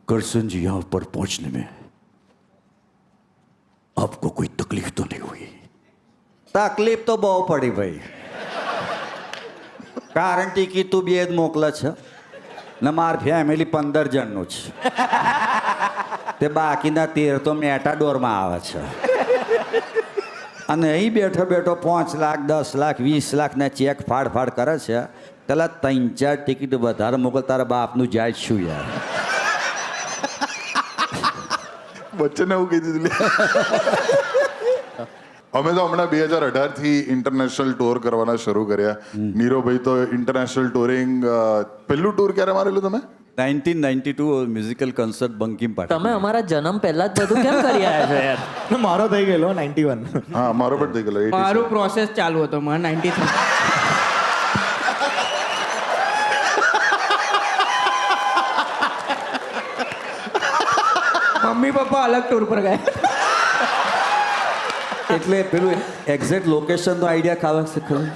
करसन जी यहाँ पर पहुंचने में आपको कोई तकलीफ तो नहीं हुई? તકલીફ તો બહુ પડી ભાઈ, કારણ ટિકિટ તું 2 જ મોકલે છે ને માર ફેમિલી 15 જણનું છે, તે બાકીના 13 તો મેટાડોરમાં આવે છે. અને અહીં બેઠો બેઠો 5 લાખ 10 લાખ 20 લાખ ને ચેક ફાડ ફાડ કરે છે. પેલા 3-4 ટિકિટ વધારે મોકલ, તારા બાપનું જાય શું યાર. બચ્ચને એવું કહી દીધું. અમે તો હમણાં 2018 થી ઇન્ટરનેશનલ ટૂર કરવાના શરૂ કર્યા. નીરોભાઈ તો ઇન્ટરનેશનલ ટૂરિંગ પહેલું ટૂર ક્યારે મારેલું તમે? 1992 મ્યુઝિકલ કોન્સર્ટ બંકિમ પાર્ટી. તમે અમારા જન્મ પહેલા જ બધું કેમ કરી આવ્યા છો યાર? મારો થઈ ગયેલો 91. હા, મારો પણ થઈ ગયેલો 87. મારું પ્રોસેસ ચાલુ હતો મારે 93. મમ્મી પપ્પા અલગ ટૂર પર ગયા. એટલે પેલું એક્ઝેક્ટ લોકેશનનો આઈડિયા ખાવા છે ખરું?